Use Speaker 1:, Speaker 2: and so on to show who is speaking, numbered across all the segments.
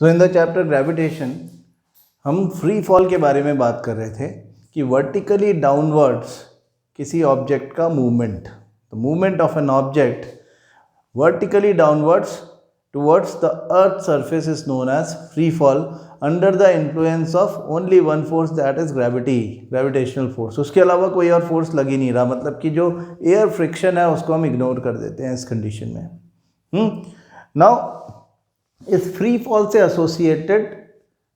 Speaker 1: So in the chapter gravitation हम free fall के बारे में बात कर रहे थे कि वर्टिकली डाउनवर्ड्स किसी ऑब्जेक्ट का movement, the movement of an object vertically downwards towards the earth's surface is known as free fall under the influence of only one force, that is gravity, gravitational force. उसके अलावा कोई और force लग ही नहीं रहा, मतलब कि जो एयर फ्रिक्शन है उसको हम इग्नोर कर देते हैं इस कंडीशन में. नाउ इस फ्री फॉल से एसोसिएटेड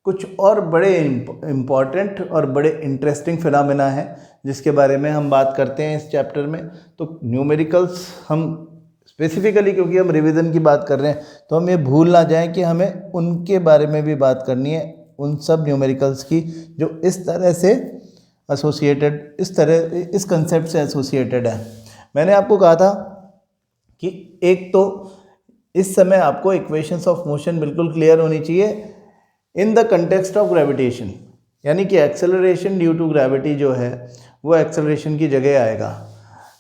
Speaker 1: कुछ और बड़े इम्पॉर्टेंट और बड़े इंटरेस्टिंग फिनोमेना है जिसके बारे में हम बात करते हैं इस चैप्टर में. तो न्यूमेरिकल्स हम स्पेसिफिकली, क्योंकि हम रिवीजन की बात कर रहे हैं, तो हम ये भूल ना जाएं कि हमें उनके बारे में भी बात करनी है, उन सब न्यूमेरिकल्स की जो इस तरह से एसोसिएटेड, इस कंसेप्ट से एसोसिएटेड है. मैंने आपको कहा था कि एक तो इस समय आपको इक्वेशंस ऑफ मोशन बिल्कुल क्लियर होनी चाहिए in the context of gravitation, यानी कि एक्सेलरेशन ड्यू टू ग्रेविटी जो है वो एक्सेलरेशन की जगह आएगा.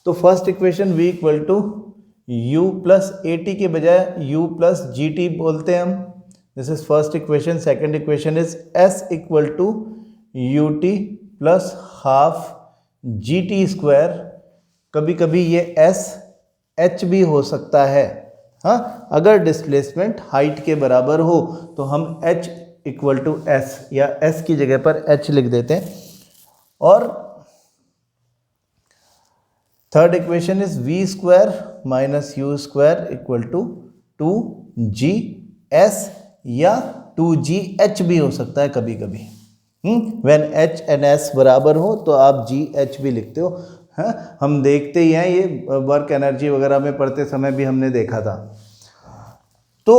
Speaker 1: तो first equation v equal to u plus a t के बजाय u प्लस जी टी बोलते हैं हम. This is first equation. Second equation is s equal to u t plus half g t square. कभी कभी ये s h भी हो सकता है. हाँ, अगर डिस्प्लेसमेंट हाइट के बराबर हो तो हम h इक्वल टू s या s की जगह पर h लिख देते हैं. और third equation is v square minus u square equal to 2gS या 2gH भी हो सकता है कभी कभी. व्हेन h एंड s बराबर हो तो आप gH भी लिखते हो. हाँ, हम देखते ही हैं, ये वर्क एनर्जी वगैरह में पढ़ते समय भी हमने देखा था. तो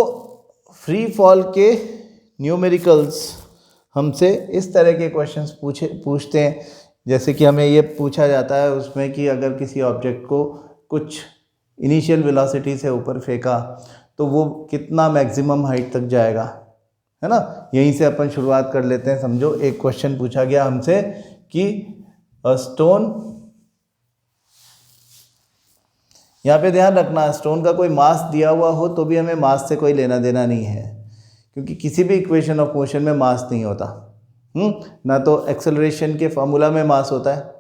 Speaker 1: फ्री फॉल के न्यूमेरिकल्स हमसे इस तरह के क्वेश्चंस पूछते हैं, जैसे कि हमें ये पूछा जाता है उसमें कि अगर किसी ऑब्जेक्ट को कुछ इनिशियल वेलोसिटी से ऊपर फेंका तो वो कितना मैक्सिमम हाइट तक जाएगा, है ना. यहीं से अपन शुरुआत कर लेते हैं. समझो एक क्वेश्चन पूछा गया हमसे कि स्टोन, यहाँ पे ध्यान रखना, स्टोन का कोई मास दिया हुआ हो तो भी हमें मास से कोई लेना देना नहीं है, क्योंकि किसी भी इक्वेशन ऑफ मोशन में मास नहीं होता. ना तो एक्सेलरेशन के फॉर्मूला में मास होता है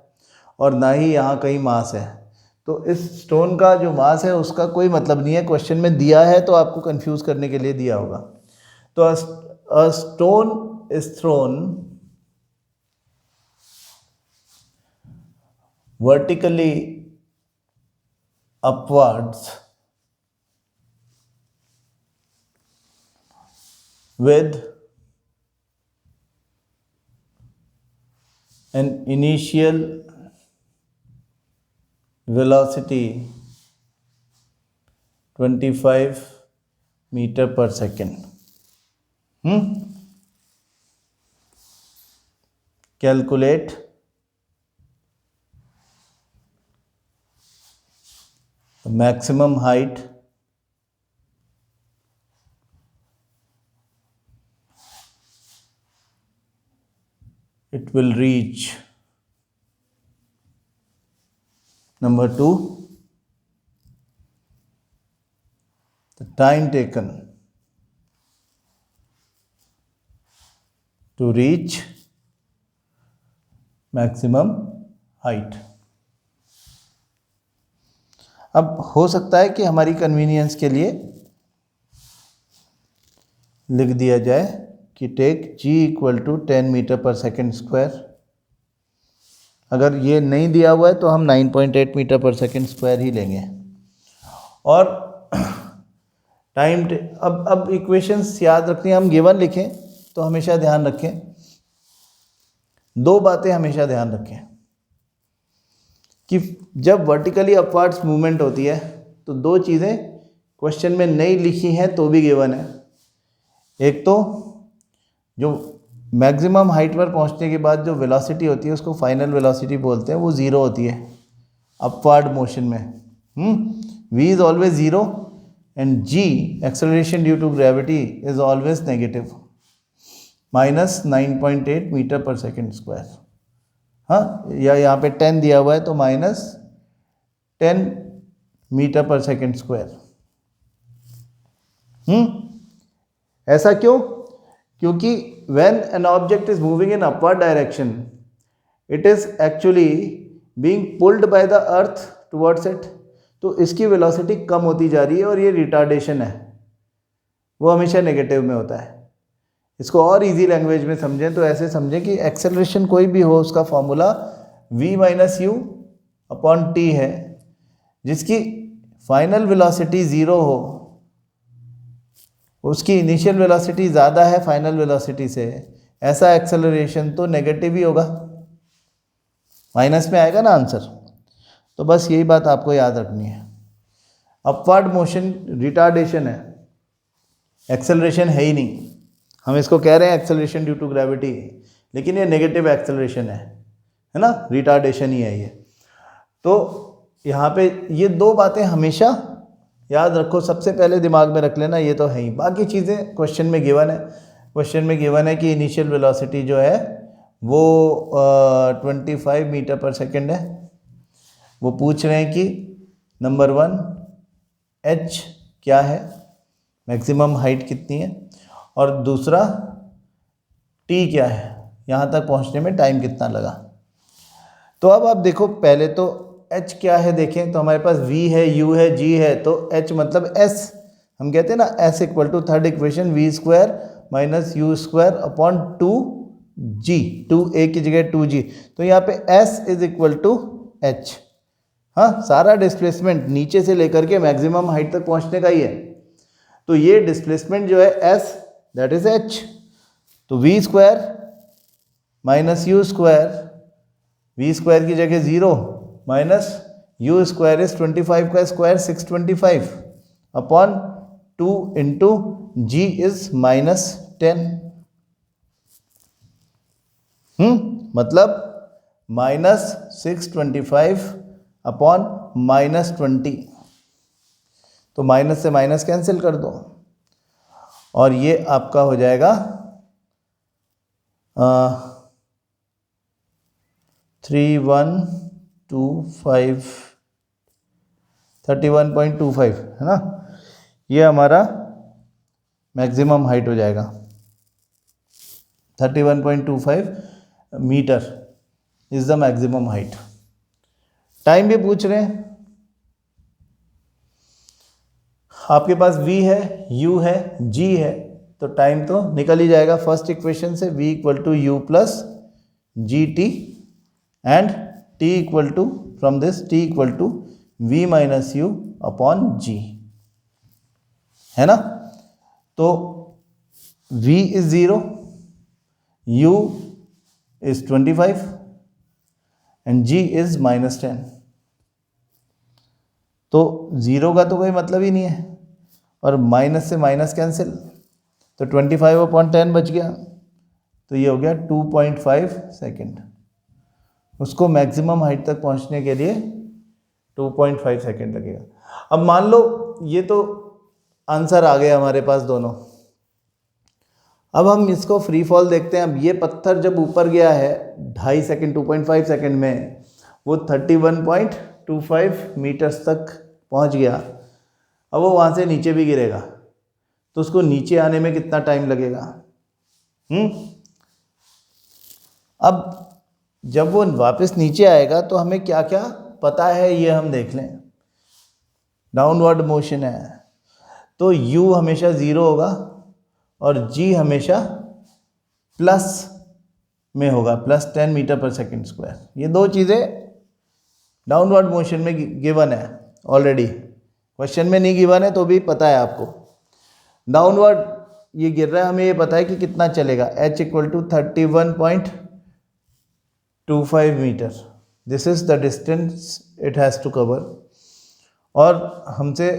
Speaker 1: और ना ही यहाँ कहीं मास है. तो इस स्टोन का जो मास है उसका कोई मतलब नहीं है. क्वेश्चन में दिया है तो आपको कंफ्यूज करने के लिए दिया होगा. तो अ stone is thrown vertically upwards with an initial velocity 25 meter per second. Calculate the maximum height it will reach. Number 2, the time taken to reach maximum height. अब हो सकता है कि हमारी कन्वीनियंस के लिए लिख दिया जाए कि take g equal to 10 meter per second square. अगर ये नहीं दिया हुआ है तो हम 9.8 मीटर पर सेकेंड स्क्वायर ही लेंगे. और टाइम अब इक्वेशंस याद रखनी है. हम गिवन लिखें तो हमेशा ध्यान रखें, दो बातें हमेशा ध्यान रखें कि जब वर्टिकली अपवर्ड्स मूवमेंट होती है तो दो चीज़ें क्वेश्चन में नहीं लिखी हैं तो भी गिवन है. एक तो जो मैक्सिमम हाइट पर पहुंचने के बाद जो वेलोसिटी होती है उसको फाइनल वेलोसिटी बोलते हैं, वो ज़ीरो होती है अपवर्ड मोशन में. v is always zero and g acceleration due to gravity is always negative, minus 9.8 meter per second square. हाँ, या यहाँ पे 10 दिया हुआ है तो minus 10 meter per second square. ऐसा क्यों? क्योंकि when an object is moving in upward direction, it is actually being pulled by the earth towards it. तो इसकी वेलोसिटी कम होती जा रही है और ये रिटार्डेशन है, वो हमेशा नेगेटिव में होता है। इसको और इजी लैंग्वेज में समझें तो ऐसे समझें कि एक्सेलरेशन कोई भी हो उसका formula v minus u upon T है, जिसकी फाइनल वेलोसिटी ज़ीरो हो, उसकी इनिशियल वेलोसिटी ज़्यादा है फाइनल वेलोसिटी से, ऐसा एक्सेलरेशन तो नेगेटिव ही होगा, माइनस में आएगा ना आंसर। तो बस यही बात आपको याद रखनी है। अपवर्ड मोशन रिटार्डेशन है, एक्सेलरेशन है ही नहीं। हम इसको कह रहे हैं एक्सेलरेशन ड्यू टू ग्रेविटी, लेकिन ये नेगेटिव एक्सेलरेशन है ना, रिटार्डेशन ही है ये। तो यहाँ पे ये दो बातें हमेशा याद रखो, सबसे पहले दिमाग में रख लेना, ये तो है ही। बाकी चीज़ें क्वेश्चन में गिवन है, क्वेश्चन में गिवन है कि इनिशियल वेलोसिटी जो है वो 25 मीटर पर सेकेंड है। वो पूछ रहे हैं कि नंबर 1 h क्या है, मैक्सिमम हाइट कितनी है, और दूसरा t क्या है, यहाँ तक पहुँचने में टाइम कितना लगा। तो अब आप देखो, पहले तो h क्या है देखें, तो हमारे पास v है, u है, g है, तो h मतलब s, हम कहते हैं ना s equal to third equation v square minus u square upon 2g, 2a की जगह 2g, तो यहाँ पे s is equal to h। हाँ, सारा डिस्प्लेसमेंट नीचे से लेकर के मैक्सिमम हाइट तक पहुँचने का ही है, तो ये डिस्प्लेसमेंट जो है s दैट इज h। तो v square minus u square, v square की जगह 0 माइनस यू स्क्वायर इज 25 का square 625 upon 2 into g is minus 10। मतलब माइनस 625 अपॉन माइनस 20, तो माइनस से माइनस कैंसिल कर दो और ये आपका हो जाएगा 31.25 है ना, ये हमारा मैक्सिमम हाइट हो जाएगा 31.25 meter is the maximum height. Time भी पूछ रहे हैं, आपके पास v है, u है, g है, तो टाइम तो निकल ही जाएगा फर्स्ट इक्वेशन से, v equal to u plus g t and t equal to, from this t equal to v minus u upon g, है ना। तो v is 0, u is 25 and g is minus 10। तो 0 का तो कोई मतलब ही नहीं है, और माइनस से माइनस कैंसिल, तो 25 अपॉन 10 बच गया, तो ये हो गया 2.5 सेकेंड। उसको मैक्सिमम हाइट तक पहुंचने के लिए 2.5 सेकेंड लगेगा। अब मान लो ये तो आंसर आ गया हमारे पास दोनों। अब हम इसको फ्री फॉल देखते हैं। अब ये पत्थर जब ऊपर गया है 2.5 सेकेंड 2.5 सेकेंड में, वो 31.25 मीटर्स तक पहुंच गया। अब वो वहाँ से नीचे भी गिरेगा, तो उसको नीचे आने में कितना टाइम लगेगा। अब जब वो वापस नीचे आएगा तो हमें क्या क्या पता है ये हम देख लें। डाउनवर्ड मोशन है तो u हमेशा 0 होगा और g हमेशा प्लस में होगा, plus 10 meter per second square. ये दो चीज़ें डाउनवर्ड मोशन में गिवन है ऑलरेडी, क्वेश्चन में नहीं गिवन है तो भी पता है आपको। डाउनवर्ड ये गिर रहा है, हमें ये पता है कि कितना चलेगा, h equal to 31.25 meter, this is the distance it has to cover. और हमसे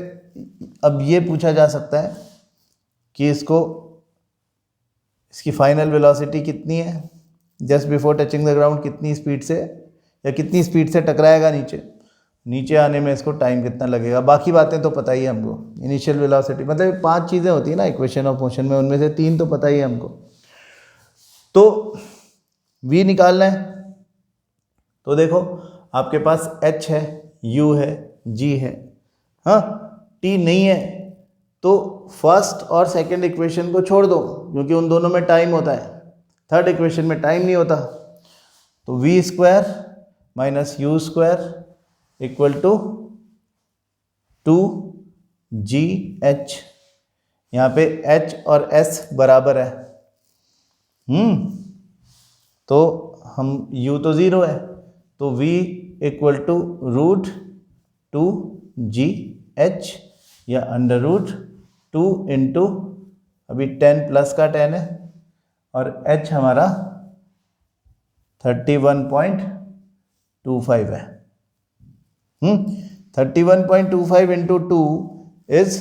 Speaker 1: अब ये पूछा जा सकता है कि इसकी फाइनल वेलोसिटी कितनी है, just before touching the ground कितनी स्पीड से या कितनी स्पीड से टकराएगा नीचे आने में इसको टाइम कितना लगेगा। बाकी बातें तो पता ही है हमको, इनिशियल वेलोसिटी मतलब 5 चीज़ें होती है ना इक्वेशन ऑफ मोशन में, उनमें से 3 तो पता ही है हमको। तो v निकालना है, तो देखो आपके पास h है, u है, g है, हाँ t नहीं है, तो फर्स्ट और सेकंड इक्वेशन को छोड़ दो क्योंकि उन दोनों में टाइम होता है, थर्ड इक्वेशन में टाइम नहीं होता। तो v square minus u square equal to 2GH। यहाँ पे H और S बराबर है। तो हम U तो ज़ीरो है, तो V equal to root 2GH या अंडर रूट 2 इंटू अभी 10 प्लस का 10 है और H हमारा 31.25 है। 31.25 इंटू 2 इज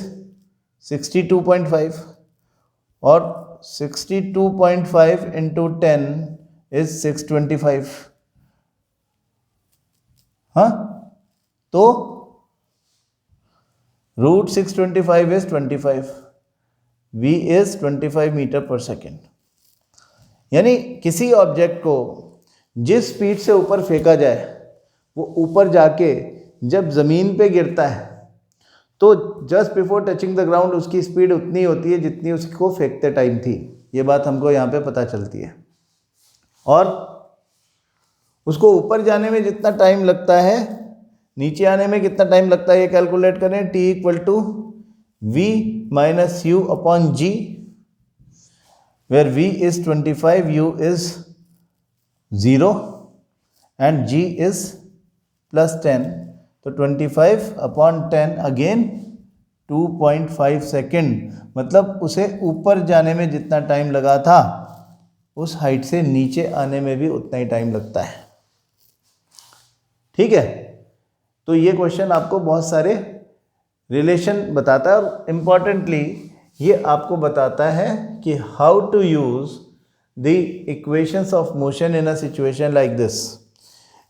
Speaker 1: 62.5 और 62.5 इंटू 10 इज 625। हाँ, तो root 625 is 25, v is 25 meter per second. यानी किसी ऑब्जेक्ट को जिस स्पीड से ऊपर फेंका जाए वो ऊपर जाके जब ज़मीन पे गिरता है तो just before touching the ground उसकी स्पीड उतनी होती है जितनी उसको फेंकते टाइम थी। ये बात हमको यहाँ पे पता चलती है। और उसको ऊपर जाने में जितना टाइम लगता है नीचे आने में कितना टाइम लगता है ये कैलकुलेट करें। t equal to v minus u upon g, where v is 25, u is 0 and g is plus 10। तो 25 अपॉन 10 अगेन 2.5 सेकेंड, मतलब उसे ऊपर जाने में जितना टाइम लगा था उस हाइट से नीचे आने में भी उतना ही टाइम लगता है। ठीक है, तो ये क्वेश्चन आपको बहुत सारे रिलेशन बताता है और इम्पॉर्टेंटली ये आपको बताता है कि how to use the equations of motion in a situation like this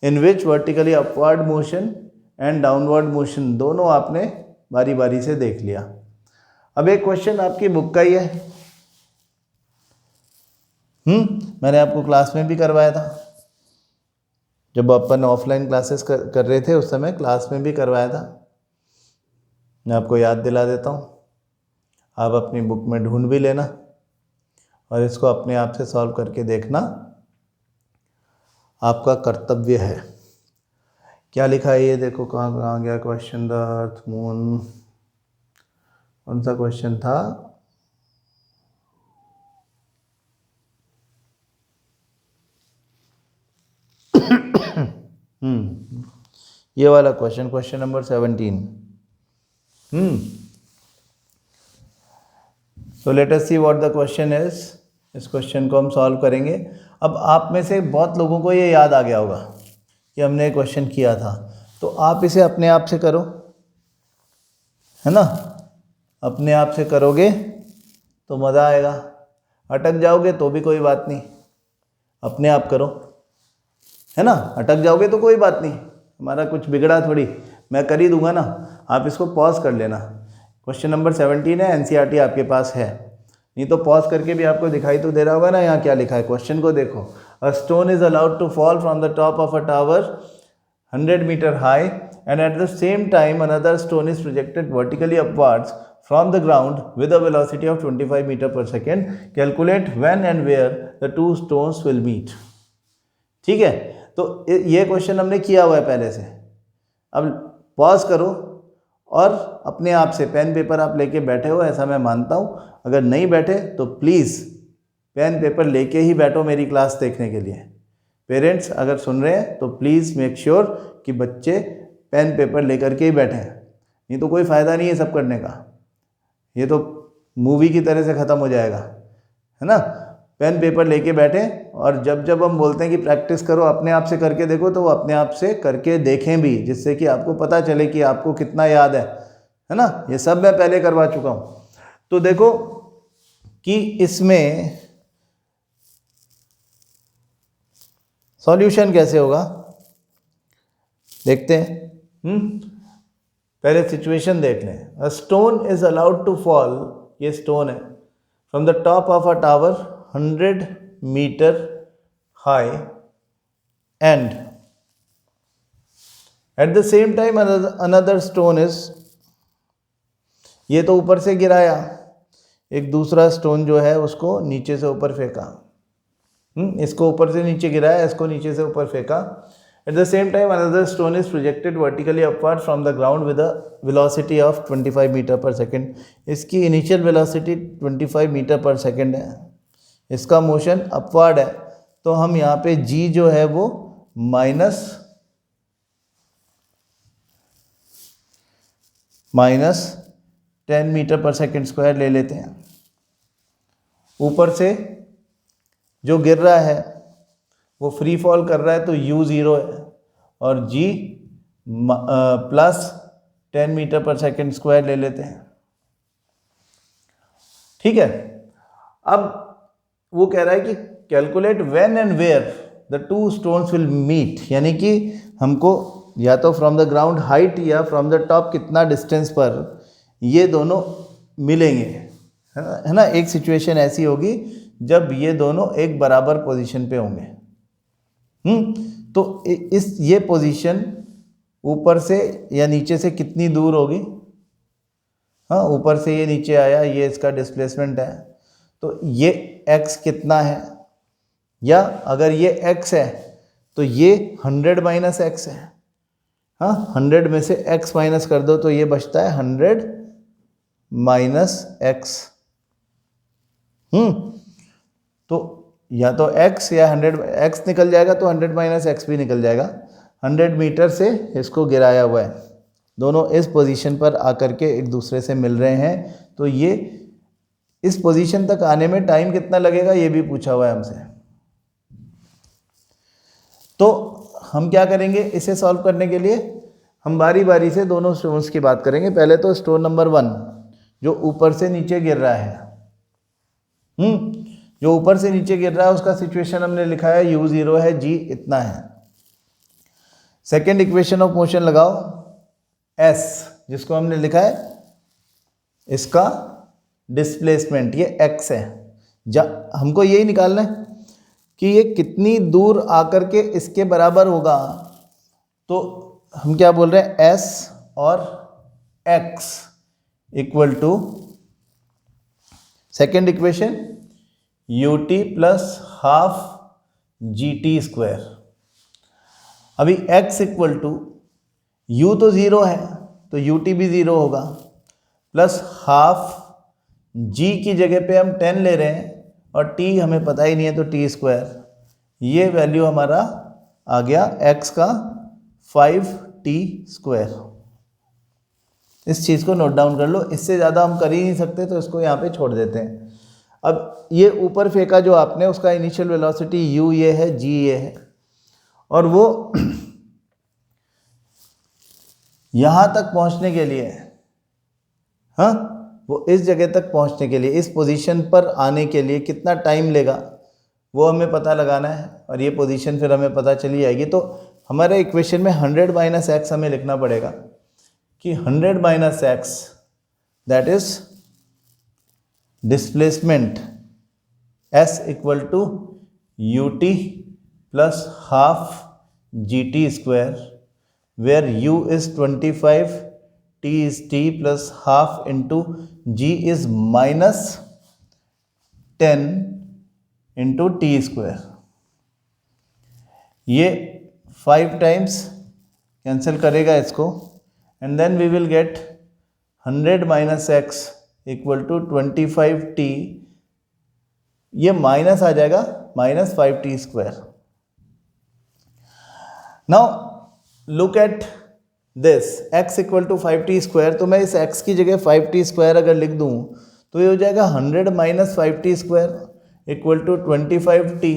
Speaker 1: in which vertically upward motion and downward motion दोनों आपने बारी बारी से देख लिया। अब एक क्वेश्चन आपकी बुक का ही है। मैंने आपको क्लास में भी करवाया था, जब अपन ऑफलाइन क्लासेस कर रहे थे उस समय क्लास में भी करवाया था। मैं आपको याद दिला देता हूँ, आप अपनी बुक में ढूंढ भी लेना और इसको अपने आप से सॉल्व करके देखना, आपका कर्तव्य है। क्या लिखा है ये देखो, कहाँ गया क्वेश्चन। द अर्थ मून, कौन सा क्वेश्चन था? ये वाला question, question number 17। So let us see what the question is. इस क्वेश्चन को हम सॉल्व करेंगे। अब आप में से बहुत लोगों को ये याद आ गया होगा कि हमने क्वेश्चन किया था, तो आप इसे अपने आप से करो, है ना। अपने आप से करोगे तो मज़ा आएगा, अटक जाओगे तो भी कोई बात नहीं, अपने आप करो, है ना। अटक जाओगे तो कोई बात नहीं, हमारा कुछ बिगड़ा थोड़ी, मैं कर ही दूंगा ना। आप इसको पॉज कर लेना। क्वेश्चन नंबर 17 है, एनसीईआरटी आपके पास है, नहीं तो पॉज करके भी आपको दिखाई तो दे रहा होगा ना यहाँ क्या लिखा है। क्वेश्चन को देखो। A stone is allowed to fall from the top of a tower 100 meter high and at the same time another stone is projected vertically upwards from the ground with a velocity of 25 meter per second. Calculate when and where the two stones will meet. ठीक है, तो ये question हमने किया हुआ है पहले से। अब पॉज करो और अपने आप से पेन पेपर आप लेके बैठे हो, ऐसा मैं मानता हूँ। अगर नहीं बैठे तो प्लीज़ पेन पेपर लेके ही बैठो मेरी क्लास देखने के लिए। पेरेंट्स अगर सुन रहे हैं तो प्लीज़ मेक श्योर कि बच्चे पेन पेपर लेकर के ही बैठें, नहीं तो कोई फ़ायदा नहीं है सब करने का, ये तो मूवी की तरह से ख़त्म हो जाएगा, है ना। पेन पेपर लेके बैठें और जब जब हम बोलते हैं कि प्रैक्टिस करो, अपने आप से करके देखो, तो वो अपने आप से करके देखें भी, जिससे कि आपको पता चले कि आपको कितना याद है ना। ये सब मैं पहले करवा चुका हूँ। तो देखो कि इसमें सॉल्यूशन कैसे होगा, देखते हैं। पहले सिचुएशन देख लें। A stone is allowed to fall, ये स्टोन है, from the top of a tower 100 meter high and at the same time another stone is, ये तो ऊपर से गिराया एक दूसरा स्टोन जो है उसको नीचे से ऊपर फेंका, इसको ऊपर से नीचे गिराया, इसको नीचे से ऊपर फेंका। At the same time another stone is projected vertically upward from the ground with a velocity of 25 meter per second. इसकी initial velocity 25 meter per second है, इसका मोशन अपवर्ड है, तो हम यहाँ पे g जो है वो minus 10 meter per second square ले लेते हैं। ऊपर से जो गिर रहा है वो फ्री फॉल कर रहा है तो u 0 है और g plus 10 meter per second square ले लेते हैं। ठीक है, अब वो कह रहा है कि calculate when and where the two stones will meet, यानी कि हमको या तो फ्रॉम द ग्राउंड हाइट या फ्रॉम द टॉप कितना डिस्टेंस पर ये दोनों मिलेंगे, है ना। एक सिचुएशन ऐसी होगी जब ये दोनों एक बराबर पोजीशन पे होंगे। तो ये पोजीशन ऊपर से या नीचे से कितनी दूर होगी? हाँ, ऊपर से ये नीचे आया, ये इसका डिस्प्लेसमेंट है, तो ये x कितना है, या अगर ये x है तो ये 100 माइनस x है। हाँ, 100 में से x माइनस कर दो तो ये बचता है 100 माइनस x। तो या तो x या 100 निकल जाएगा तो 100 माइनस x भी निकल जाएगा। 100 मीटर से इसको गिराया हुआ है, दोनों इस पोजीशन पर आकर के एक दूसरे से मिल रहे हैं, तो ये इस पोजीशन तक आने में टाइम कितना लगेगा ये भी पूछा हुआ है हमसे। तो हम क्या करेंगे, इसे सॉल्व करने के लिए हम बारी बारी से दोनों स्टोन्स की बात करेंगे। पहले तो स्टोन नंबर 1 जो ऊपर से नीचे गिर रहा है, जो ऊपर से नीचे गिर रहा है उसका सिचुएशन हमने लिखा है u 0 है, g इतना है। सेकेंड इक्वेशन ऑफ मोशन लगाओ, s जिसको हमने लिखा है इसका डिस्प्लेसमेंट, ये x है। हमको यही निकालना है कि ये कितनी दूर आकर के इसके बराबर होगा, तो हम क्या बोल रहे हैं, s और x equal to second equation ut plus half gt square. अभी x इक्वल टू u तो 0 है तो ut भी 0 होगा, प्लस हाफ g की जगह पे हम 10 ले रहे हैं और t हमें पता ही नहीं है तो t स्क्वायर, ये वैल्यू हमारा आ गया x का 5t स्क्वायर। इस चीज़ को नोट डाउन कर लो, इससे ज़्यादा हम कर ही नहीं सकते तो इसको यहाँ पे छोड़ देते हैं। अब ये ऊपर फेंका जो आपने, उसका इनिशियल वेलोसिटी u ये है, g ये है, और वो यहाँ तक पहुँचने के लिए, हाँ, वो इस जगह तक पहुँचने के लिए, इस पोजीशन पर आने के लिए कितना टाइम लेगा वो हमें पता लगाना है, और ये पोजीशन फिर हमें पता चली जाएगी। तो हमारे इक्वेशन में 100 माइनस एक्स हमें लिखना पड़ेगा कि 100 minus x that is displacement s equal to ut plus half gt square, where u is 25, t is t plus half into g is minus 10 into t square. ये 5 times cancel करेगा इसको, and then we will get 100 minus x equal to 25t, ये minus आ जाएगा minus 5t square. Now look at this x equal to 5t square, तो मैं इस x की जगह 5t स्क्वायर अगर लिख दूं तो ये हो जाएगा 100 minus 5t square equal to 25t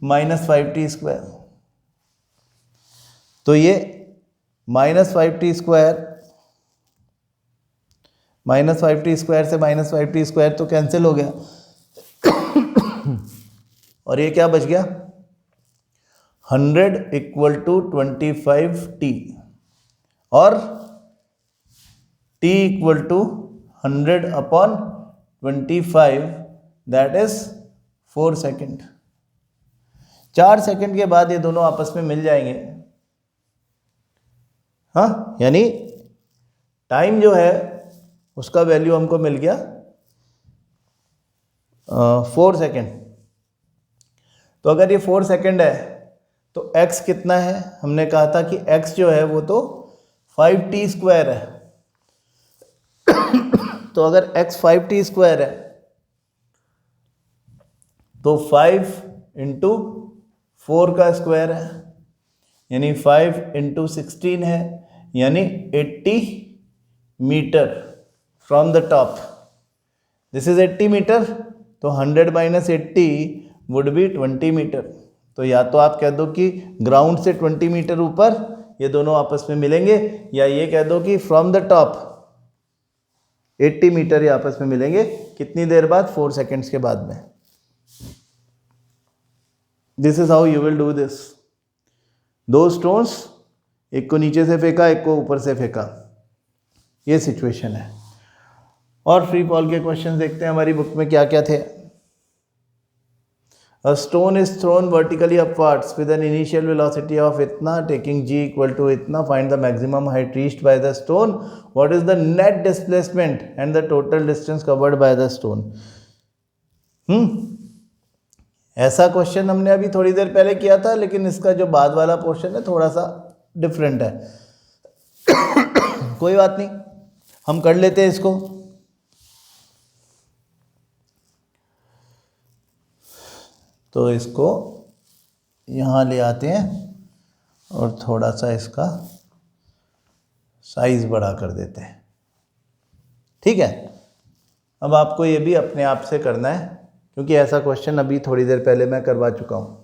Speaker 1: minus 5t square. तो ये minus 5t square, minus 5t square से माइनस 5t स्क्वायर तो कैंसिल हो गया और ये क्या बच गया, 100 इक्वल टू 25t और t equal to 100 upon 25 that is 4 second. 4 second के बाद ये दोनों आपस में मिल जाएंगे। हाँ, यानी टाइम जो है उसका वैल्यू हमको मिल गया 4 सेकेंड। तो अगर ये 4 सेकेंड है तो x कितना है? हमने कहा था कि x जो है वो तो 5t² है। तो अगर x 5t² है तो 5 इंटू 4 का स्क्वायर है, यानी 5 इंटू 16 है, यानी 80 meter from the top. This is 80 meter, तो 100 माइनस 80 वुड बी 20 मीटर। तो या तो आप कह दो कि ग्राउंड से 20 मीटर ऊपर ये दोनों आपस में मिलेंगे, या ये कह दो कि फ्रॉम द टॉप 80 मीटर ये आपस में मिलेंगे। कितनी देर बाद? 4 सेकेंड्स के बाद में। This is how you will do this. 2 stones, एक को नीचे से फेंका, एक को ऊपर से फेंका, ये सिचुएशन है। और फ्री फॉल के क्वेश्चन देखते हैं हमारी बुक में क्या क्या थे। A stone is thrown vertically upwards with an initial velocity of इतना, taking g equal to इतना. Find the maximum height reached by the stone. What is the net displacement and the total distance covered by the stone? ऐसा question हमने अभी थोड़ी देर पहले किया था, लेकिन इसका जो बाद वाला पोर्शन है थोड़ा सा डिफरेंट है। कोई बात नहीं, हम कर लेते हैं इसको। तो इसको यहाँ ले आते हैं और थोड़ा सा इसका साइज बड़ा कर देते हैं। ठीक है, अब आपको ये भी अपने आप से करना है, क्योंकि ऐसा क्वेश्चन अभी थोड़ी देर पहले मैं करवा चुका हूँ।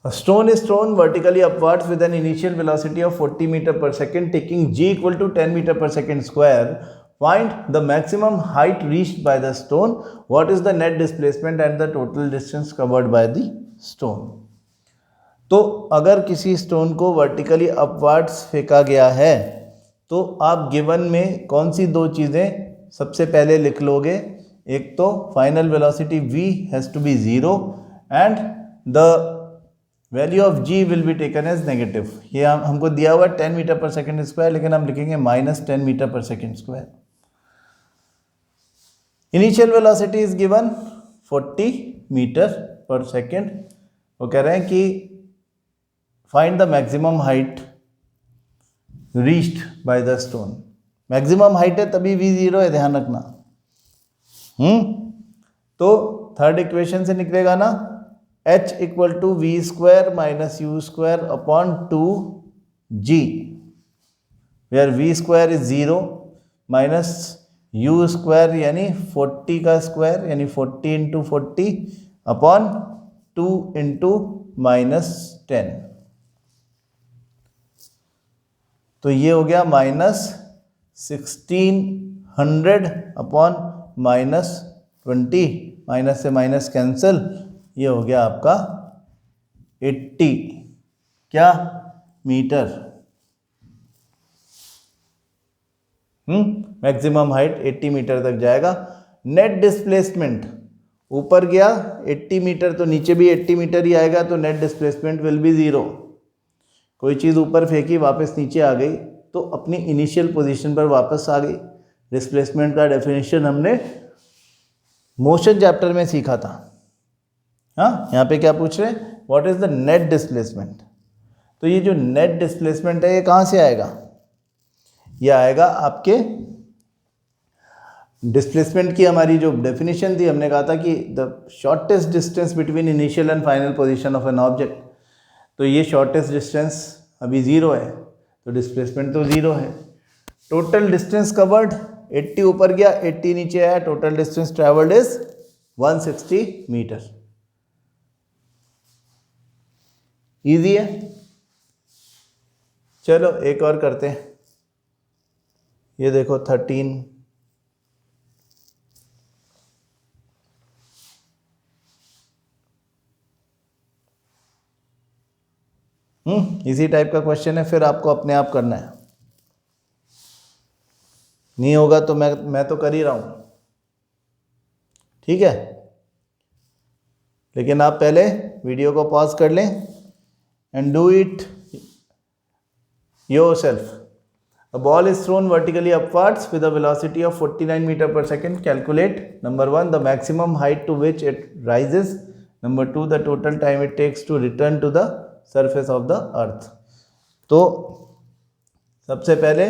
Speaker 1: A stone is thrown vertically upwards with an initial velocity of 40 meter per second, taking g equal to 10 meter per second square. Find the maximum height reached by the stone. What is the net displacement and the total distance covered by the stone? तो अगर किसी stone को vertically upwards फेंका गया है तो आप given में कौन सी 2 चीज़ें सबसे पहले लिख लोगे? एक तो final velocity v has to be 0 and the value of g will be taken as negative. ये हमको दिया हुआ 10 मीटर पर सेकेंड स्क्वायर, लेकिन हम लिखेंगे -10 meter per second square. Initial velocity is given 40 meter per second. वो कह रहे हैं कि find the maximum height reached by the stone. Maximum height है तभी v 0 है, ध्यान रखना। तो थर्ड इक्वेशन से निकलेगा ना, h equal to v square minus u square upon 2g, where v square is 0 minus u square यानी 40 का स्क्वायर, यानी 40 इंटू 40 अपॉन 2 इंटू -10। तो ये हो गया -1600 अपॉन -20, माइनस से माइनस कैंसिल, ये हो गया आपका 80 क्या मीटर। मैक्सिमम हाइट 80 मीटर तक जाएगा। नेट डिस्प्लेसमेंट ऊपर गया 80 मीटर, तो नीचे भी 80 मीटर ही आएगा, तो नेट डिस्प्लेसमेंट विल बी 0। कोई चीज़ ऊपर फेंकी वापस नीचे आ गई तो अपनी इनिशियल पोजीशन पर वापस आ गई। डिस्प्लेसमेंट का डेफिनेशन हमने मोशन चैप्टर में सीखा था। हाँ, यहाँ पे क्या पूछ रहे हैं? What is the net displacement. तो ये जो नेट डिस्प्लेसमेंट है ये कहाँ से आएगा? ये आएगा आपके डिस्प्लेसमेंट की हमारी जो डेफिनेशन थी, हमने कहा था कि the shortest distance between initial and final position of an object. तो ये शॉर्टेस्ट डिस्टेंस अभी 0 है, तो डिस्प्लेसमेंट तो 0 है। टोटल डिस्टेंस कवर्ड 80 ऊपर गया, 80 नीचे आया, total distance travelled is 160 meter. Easy है। चलो एक और करते हैं। ये देखो 13, इसी टाइप का क्वेश्चन है, फिर आपको अपने आप करना है। नहीं होगा तो मैं तो कर ही रहा हूं, ठीक है। लेकिन आप पहले वीडियो को पॉज कर लें and do it yourself. A ball is thrown vertically upwards with a velocity of 49 meter per second. Calculate number 1 the maximum height to which it rises. Number 2 the total time it takes to return to the surface of the earth. तो सबसे पहले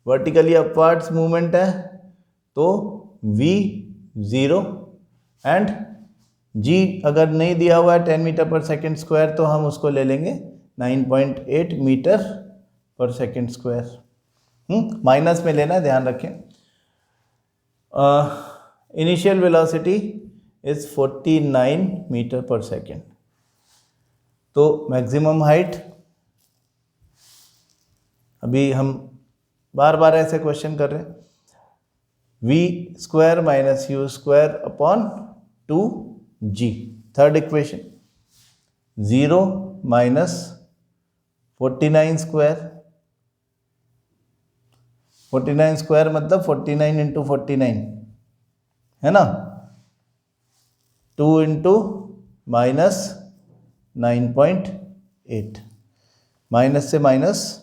Speaker 1: vertically upwards movement है तो v 0 and g अगर नहीं दिया हुआ है 10 मीटर पर सेकेंड स्क्वायर तो हम उसको ले लेंगे 9.8 meter per second square. Minus में लेना है, ध्यान रखें। Initial velocity is 49 meter per second. तो मैक्सिमम हाइट, अभी हम बार बार ऐसे क्वेश्चन कर रहे हैं, v square minus u square upon 2g। Third equation 0 minus 49 square, 49 square मतलब 49 इंटू 49 है ना, 2 इंटू माइनस 9.8, माइनस से माइनस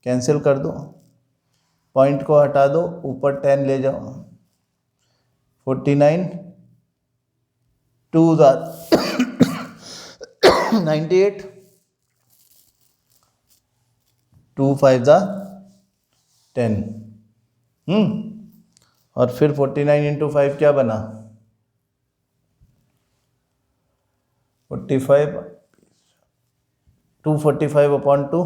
Speaker 1: कैंसिल कर दो, पॉइंट को हटा दो, ऊपर 10 ले जाओ, 49 2 98 2 5 10। और फिर 49 इंटू 5 क्या बना 45, 245 अपॉन 2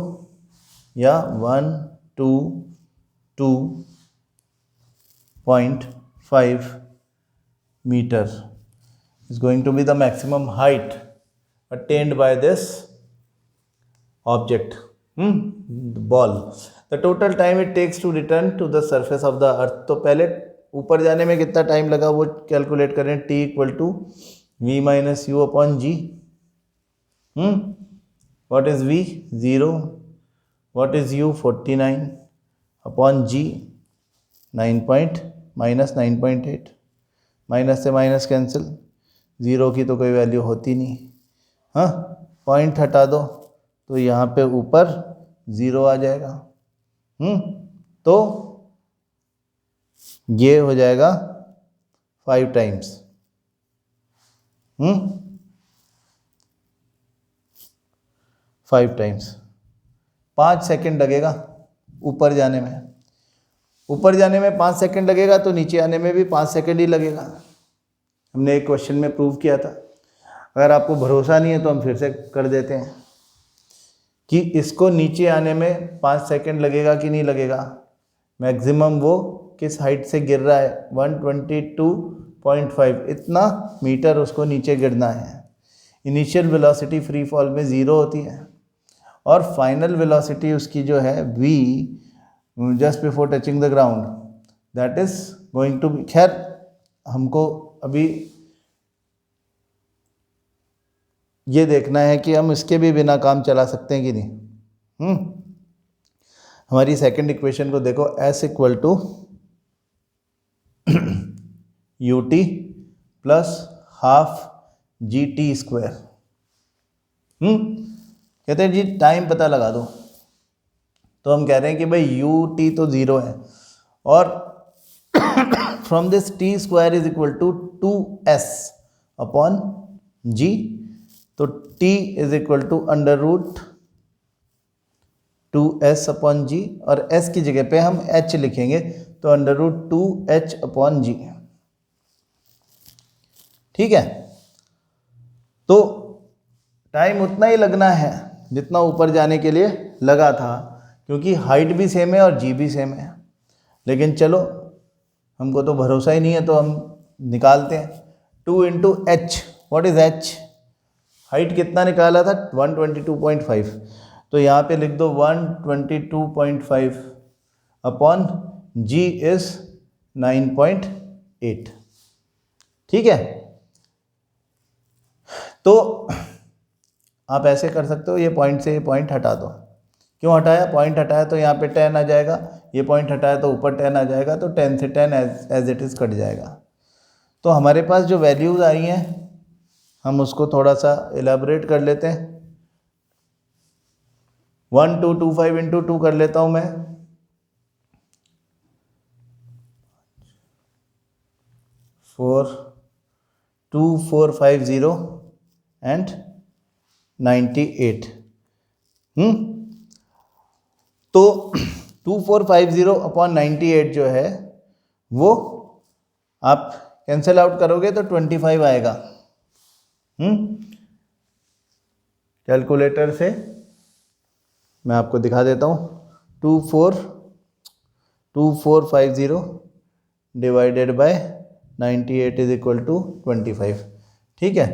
Speaker 1: या 122.5 meter is going to be the maximum height attained by this object, the ball. The total time it takes to return to the surface of the earth. तो पहले ऊपर जाने में कितना टाइम लगा वो कैलकुलेट करें। t equal to v minus u upon g. what is v 0, what is u 49 upon g 9.8, minus से माइनस कैंसिल, ज़ीरो की तो कोई वैल्यू होती नहीं। हाँ, पॉइंट हटा दो तो यहाँ पे ऊपर 0 आ जाएगा। तो ये हो जाएगा 5 टाइम्स। 5 टाइम्स 5 सेकेंड लगेगा ऊपर जाने में। ऊपर जाने में 5 सेकेंड लगेगा तो नीचे आने में भी 5 सेकेंड ही लगेगा। हमने एक क्वेश्चन में प्रूव किया था। अगर आपको भरोसा नहीं है तो हम फिर से कर देते हैं कि इसको नीचे आने में 5 सेकेंड लगेगा कि नहीं लगेगा। मैक्सिमम वो किस हाइट से गिर रहा है 122.5, इतना मीटर उसको नीचे गिरना है। इनिशियल वेलोसिटी फ्री फॉल में 0 होती है और फाइनल वेलोसिटी उसकी जो है v just before touching the ground that is going to be, खैर हमको अभी ये देखना है कि हम इसके भी बिना काम चला सकते हैं कि नहीं। हमारी सेकंड इक्वेशन को देखो, s equal to u t plus half g t square. कहते हैं जी टाइम पता लगा दो, तो हम कह रहे हैं कि भाई यू टी तो 0 है और from this T square is equal to 2s upon g. तो t is equal to under root 2s upon g और s की जगह पे हम h लिखेंगे तो अंडर रूट 2h अपॉन जी। ठीक है, तो टाइम उतना ही लगना है जितना ऊपर जाने के लिए लगा था, क्योंकि हाइट भी सेम है और जी भी सेम है। लेकिन चलो हमको तो भरोसा ही नहीं है तो हम निकालते हैं। 2 into H, what is H, height कितना निकाला था 122.5, तो यहाँ पे लिख दो 122.5 अपॉन जी इज 9.8। ठीक है, तो आप ऐसे कर सकते हो, ये पॉइंट से ये पॉइंट हटा दो। क्यों हटाया, पॉइंट हटाया तो यहाँ पे 10 आ जाएगा, ये पॉइंट हटाया तो ऊपर 10 आ जाएगा, तो 10 से 10 एज इट इज़ कट जाएगा। तो हमारे पास जो वैल्यूज़ आई हैं हम उसको थोड़ा सा एलाबोरेट कर लेते हैं। 1225 इंटू 2 कर लेता हूँ मैं, 2450 एंड 98। तो 2450 अपॉन 98 जो है वो आप कैंसिल आउट करोगे तो 25 आएगा। कैलकुलेटर से मैं आपको दिखा देता हूँ। 2450 divided by 98 is equal to 25। ठीक है,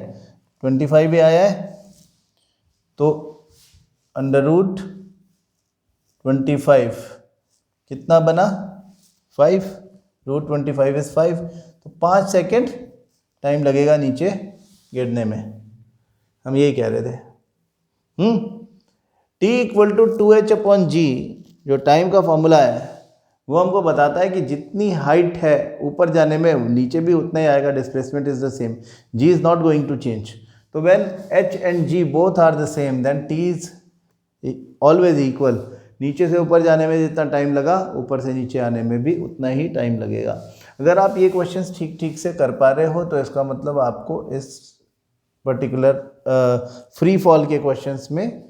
Speaker 1: 25 भी आया है तो अंडर रूट 25 कितना बना 5, रूट 25 इज 5, तो 5 सेकेंड टाइम लगेगा नीचे गिरने में। हम यही कह रहे थे। T equal to 2h upon g जो टाइम का फॉर्मूला है वो हमको बताता है कि जितनी हाइट है ऊपर जाने में नीचे भी उतना ही आएगा, displacement is the same, g is not going to change. तो when h and g both are the same then t is always equal. नीचे से ऊपर जाने में जितना टाइम लगा ऊपर से नीचे आने में भी उतना ही टाइम लगेगा। अगर आप ये क्वेश्चंस ठीक ठीक से कर पा रहे हो तो इसका मतलब आपको इस पर्टिकुलर फ्री फॉल के क्वेश्चंस में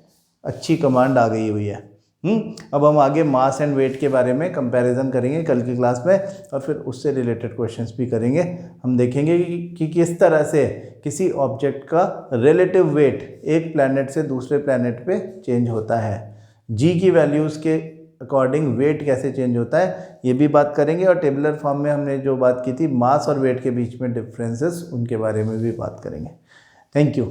Speaker 1: अच्छी कमांड आ गई हुई है। अब हम आगे मास एंड वेट के बारे में कंपैरिजन करेंगे कल की क्लास में, और फिर उससे रिलेटेड क्वेश्चंस भी करेंगे। हम देखेंगे कि किस तरह से किसी ऑब्जेक्ट का रिलेटिव वेट एक प्लैनेट से दूसरे प्लैनेट पे चेंज होता है, जी की वैल्यूज़ के अकॉर्डिंग वेट कैसे चेंज होता है ये भी बात करेंगे, और टेबुलर फॉर्म में हमने जो बात की थी मास और वेट के बीच में डिफरेंसेस उनके बारे में भी बात करेंगे। Thank you.